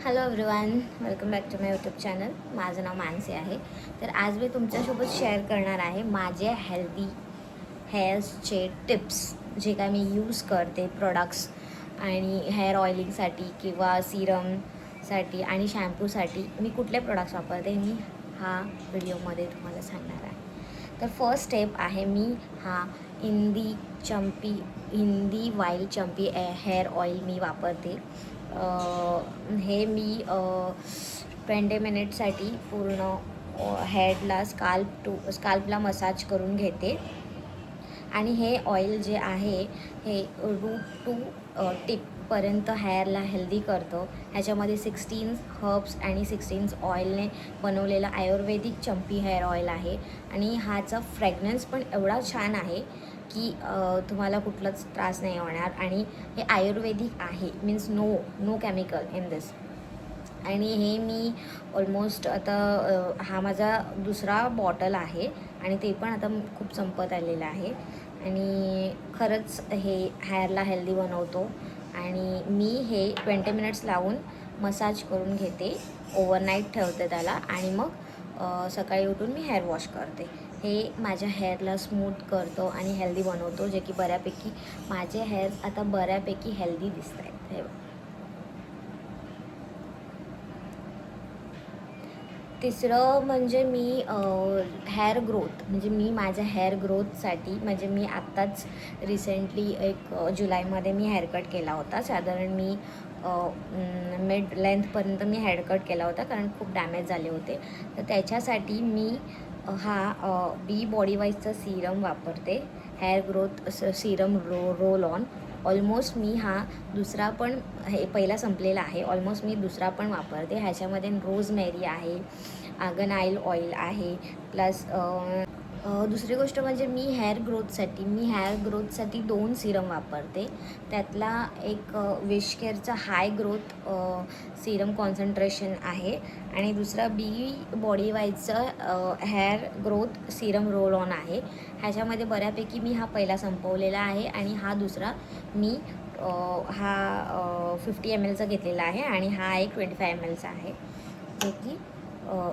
Hello everyone, welcome back to my YouTube channel. माझं नाव मानसी आहे. तर आज मी तुमच्यासोबत शेअर करणार आहे माझे हेल्दी हेअर्सचे टिप्स, जे काय मी यूज करते प्रोडक्ट्स आणि हेअर ऑइलिंगसाठी किंवा सिरमसाठी आणि शॅम्पूसाठी मी कुठले प्रोडक्ट्स वापरते मी हा व्हिडिओमध्ये तुम्हाला सांगणार आहे. तर फर्स्ट स्टेप आहे मी हा Hindi wild Champi hair oil मी वापरते. हे मी 20 मिनिटसाठी पूर्ण हेडला स्काल्पला मसाज करून घेते. आणि हे ऑइल जे आहे हे रूट टू टिपपर्यंत हेअरला हेल्दी करतं. ह्याच्यामध्ये 16 हर्ब्स आणि 16 ऑइलने बनवलेलं आयुर्वेदिक चंपी हेअर ऑइल आहे. आणि ह्याचा फ्रॅग्रन्स पण एवढा छान आहे की तुम्हाला कुठलाच त्रास नाही होणार. आणि हे आयुर्वेदिक आहे, means no chemical in this. आणि हे मी ऑलमोस्ट आता हा माझा दुसरा बॉटल आहे आणि ते पण आता खूप संपत आलेलं आहे. आणि खरंच हे हेअरला हेल्दी बनवतो. आणि मी हे 20 मिनिट्स लावून मसाज करून घेते, ओव्हरनाईट ठेवते त्याला आणि मग सकाळी उठून मी हेअर वॉश करते. हे माझ्या हेअरला स्मूथ करतो आणि हेल्दी बनवतो, जे की बऱ्यापैकी माझे हेअर्स आता बऱ्यापैकी हेल्दी दिसत आहेत. हे तिसरं म्हणजे मी हेअर ग्रोथ, म्हणजे मी माझ्या हेअर ग्रोथसाठी म्हणजे मी आत्ताच रिसेंटली एक जुलैमध्ये मी हेअरकट केला होता. साधारण मी मिड लेंथपर्यंत मी हेअरकट केला होता, कारण खूप डॅमेज झाले होते. तर त्याच्यासाठी मी हा बी बॉडी वाईजचा सिरम वापरते, hair growth serum roll on. Almost मी हा दुसरा पण, हे पहिला संपलेला आहे, ऑलमोस्ट मी दुसरा पण वापरते. ह्याच्यामध्ये रोजमेरी आहे, आर्गन ऑइल आहे, प्लस दुसरी गोष्ट म्हणजे मी हेअर ग्रोथसाठी 2 सिरम वापरते. त्यातला एक विशकेअरचा हाय ग्रोथ सिरम कॉन्सन्ट्रेशन आहे आणि दुसरा बी बॉडी वाईजचं hair growth serum roll on आहे. ह्याच्यामध्ये बऱ्यापैकी मी हा पहिला संपवलेला आहे आणि हा दुसरा मी हा 50 ml घेतलेला आहे आणि हा एक 25 ml आहे, जे की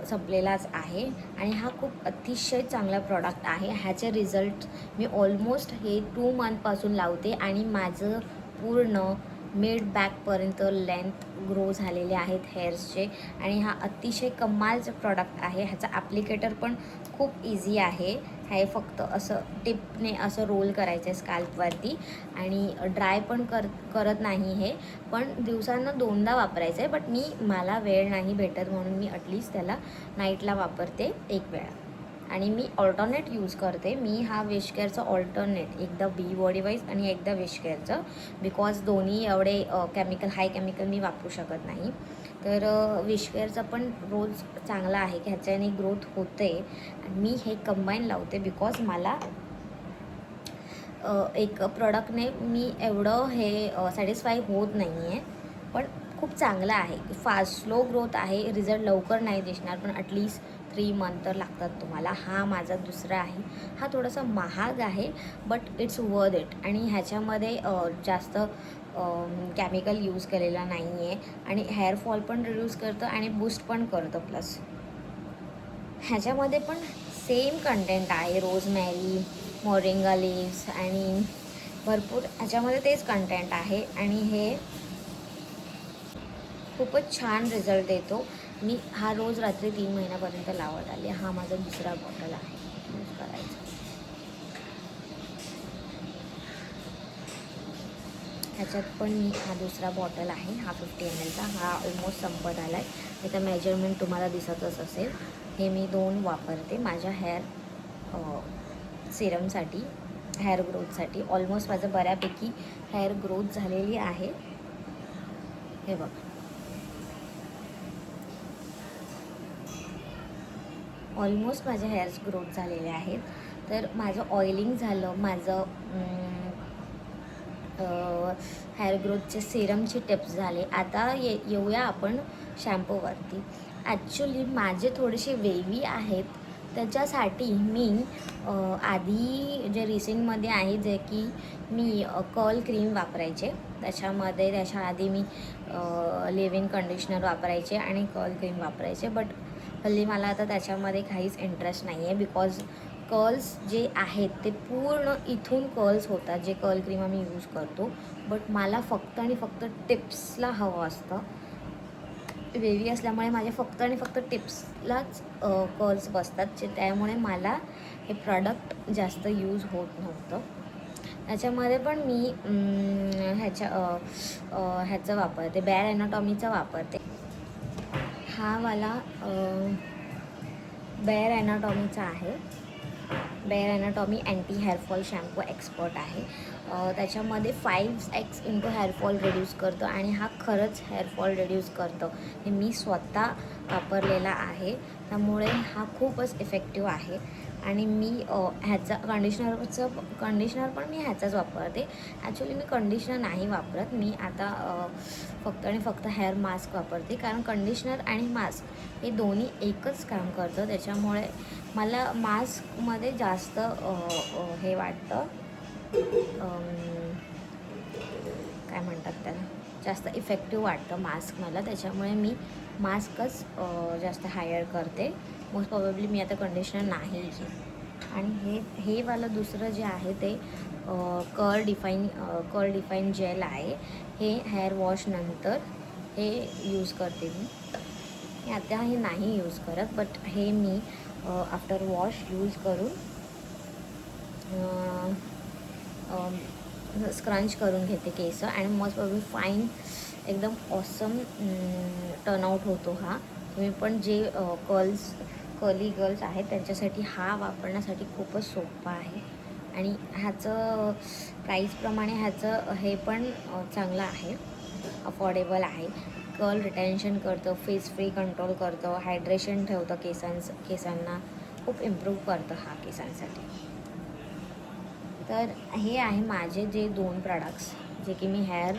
संपलेलाच आहे. आणि हा खूप अतिशय चांगला प्रॉडक्ट आहे. ह्याचे रिझल्ट मी ऑलमोस्ट हे 2 मंथपासून लावते आणि माझं पूर्ण मिड बॅकपर्यंत लेंथ ग्रो झालेले आहेत हेअर्सचे. आणि हा अतिशय कमालचा प्रॉडक्ट आहे. ह्याचा ॲप्लिकेटर पण खूप इझी आहे. हे फक्त असं टिपने असं रोल करायचं आहे स्काल्पवरती आणि ड्राय पण करत नाही हे, पण दिवसांना 2दा वापरायचं आहे. बट मला वेळ नाही भेटत म्हणून मी ॲटलिस्ट त्याला नाईटला वापरते एक वेळा. आणि मी ऑल्टरनेट यूज करते. मी हा विशकेअरचा ऑल्टरनेट, एकदा बी बॉडी वाईज आणि एकदा विशकेअरचं, बिकॉज दोन्ही एवढे हाय केमिकल मी वापरू शकत नाही. तर विशकेअरचा पण रोज चांगला आहे की ह्याच्याने ग्रोथ होते. मी हे कंबाईन लावते बिकॉज मला एक प्रॉडक्टने मी एवढं हे सॅटिस्फाय होत नाही आहे. पण खूप चांगलं आहे, स्लो ग्रोथ आहे, रिझल्ट लवकर नाही दिसणार, पण ॲटलिस्ट 3 मंथ तर लागतात तुम्हाला. हा माझा दुसरा आहे. हा थोडासा महाग आहे, बट इट्स वर्थ इट. आणि ह्याच्यामध्ये जास्त केमिकल यूज केलेला नाही आहे आणि हेअरफॉल पण रिड्यूस करतं आणि बूस्ट पण करतं. प्लस ह्याच्यामध्ये पण सेम कंटेंट आहे, रोजमेरी, मोरिंगा लिव्स आणि भरपूर ह्याच्यामध्ये तेच कंटेंट आहे. आणि हे खूपच छान रिझल्ट देतो. मी हा रोज रात्री 3 महिन्यापर्यंत लावत आले. हा माझा दुसरा बॉटल आहे यूज करायचा. ह्याच्यात पण मी हा दुसरा बॉटल आहे, हा 50 ml हा ऑलमोस्ट संपत आला आहे. त्याचं मेजरमेंट तुम्हाला दिसतच असेल. हे मी 2 वापरते माझ्या सिरमसाठी, हेअर ग्रोथसाठी. ऑलमोस्ट माझं बऱ्यापैकी हेअर ग्रोथ झालेली आहे. हे बघ, ऑलमोस्ट माझे हेअर्स ग्रोथ झालेले आहेत. तर माझं ऑइलिंग झालं, माझं हेअर ग्रोथचे सिरमचे टिप्स झाले. आता येऊया आपण शॅम्पूवरती. ॲक्च्युली माझे थोडेसे वेवी आहेत, त्याच्यासाठी मी आधी जे रिसेंटमध्ये आहे जे की मी कर्ल क्रीम वापरायचे, त्याच्या आधी मी लिव्ह इन कंडिशनर वापरायचे आणि कर्ल क्रीम वापरायचे. बट हल्ली मला आता त्याच्यामध्ये काहीच इंटरेस्ट नाही आहे, बिकॉज कर्ल्स जे आहेत ते पूर्ण इथून कर्ल्स होतात जे कर्ल क्रीम आम्ही यूज करतो. बट मला फक्त आणि फक्त टिप्सला हवं असतं. वेवी असल्यामुळे माझे फक्त आणि फक्त टिप्सलाच कर्ल्स बसतात, त्यामुळे मला हे प्रॉडक्ट जास्त यूज होत नव्हतं. त्याच्यामध्ये पण मी ह्याचं वापरते, बेअर ॲनाटॉमीचं वापरते. हा वाला बेअर ॲनाटॉमीचा आहे. Bare Anatomy anti hair fall shampoo expert आहे. त्याच्यामध्ये 5x इंटू हेअरफॉल रिड्यूस करतं आणि हा खरंच हेअरफॉल रिड्यूस करतं. हे मी स्वतः वापरलेला आहे, त्यामुळे हा खूपच इफेक्टिव्ह आहे. आणि मी कंडिशनर पण मी ह्याचाच वापरते. ॲक्च्युली मी कंडिशनर नाही वापरत, मी आता फक्त आणि फक्त हेअर मास्क वापरते, कारण कंडिशनर आणि मास्क हे दोन्ही एकच काम करतं. त्याच्यामुळे मला मास्कमध्ये जास्त हे वाटतं, काय म्हणतात त्याला, जास्त इफेक्टिव्ह वाटतं मास्क मला. त्याच्यामुळे मी मास्कच जास्त हायर करते. मोस्ट प्रॉबेबली मी आता कंडिशनर नाही घेत. आणि हे वालं दुसरं जे आहे ते कर्ल डिफाईन जेल आहे. हे हेअर वॉश नंतर हे यूज करते मी आता हे नाही यूज करत, बट हे मी आफ्टर वॉश यूज करून स्क्रंच करून घेते केस. आणि मोस्ट प्रॉब्ली फाईन एकदम ऑसम टर्नआउट होतो हा. तुम्ही पण जे कर्ली गर्ल्स आहेत त्यांच्यासाठी हा वापरण्यासाठी खूपच सोपा आहे. आणि ह्याचं प्राईसप्रमाणे ह्याचं हे पण चांगलं आहे, अफोर्डेबल आहे. कर्ल रिटेन्शन करतं, फेस फ्री कंट्रोल करतं, हायड्रेशन ठेवतं केसांना, खूप इम्प्रूव्ह करतं हा केसांसाठी. तर हे आहे माझे जे 2 प्रॉडक्ट्स जे की मी हेअर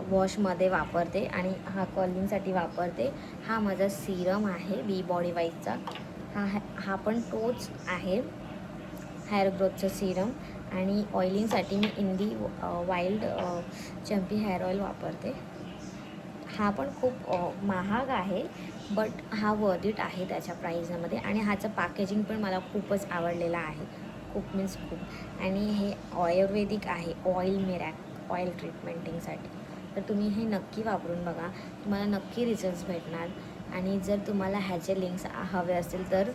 वॉशमध्ये वापरते आणि हा कर्लिंगसाठी वापरते. हा माझा सिरम आहे बी बॉडी वाईजचा. हा पण तोच आहे, हेअर ग्रोथचं सिरम. आणि ऑइलिंगसाठी मी Indie Wild Champi hair oil वापरते. हा पण खूप महाग आहे, बट हा वर्थ इट आहे त्याच्या प्राईजमध्ये. आणि ह्याचं पॅकेजिंग पण मला खूपच आवडलेलं आहे, खूप मीन्स खूप. आणि हे आयुर्वेदिक आहे, ऑइल ट्रीटमेंटिंगसाठी. तर तुम्ही हे नक्की वापरून बघा, तुम्हाला नक्की रिझल्ट्स भेटणार. आणि जर तुम्हाला ह्याचे लिंक्स हवे असतील तर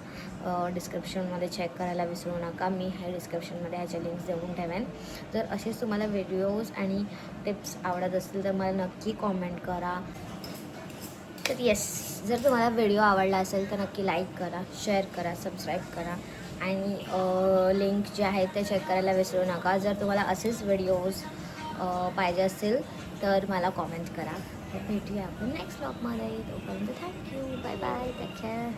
डिस्क्रिप्शनमध्ये चेक करायला विसरू नका. मी हे डिस्क्रिप्शनमध्ये ह्याचे लिंक्स देऊन ठेवेन. जर असेच तुम्हाला व्हिडिओज आणि टिप्स आवडत असतील तर मला नक्की कॉमेंट करा. तर येस, जर तुम्हाला व्हिडिओ आवडला असेल तर नक्की लाईक करा, शेअर करा, सबस्क्राईब करा. आणि लिंक जे आहेत ते चेक करायला विसरू नका. जर तुम्हाला असेच व्हिडिओज पाहिजे असतील तर मला कॉमेंट करा. तर भेटूया आपण नेक्स्ट व्लॉगमध्ये. तोपर्यंत thank you, bye bye, take care.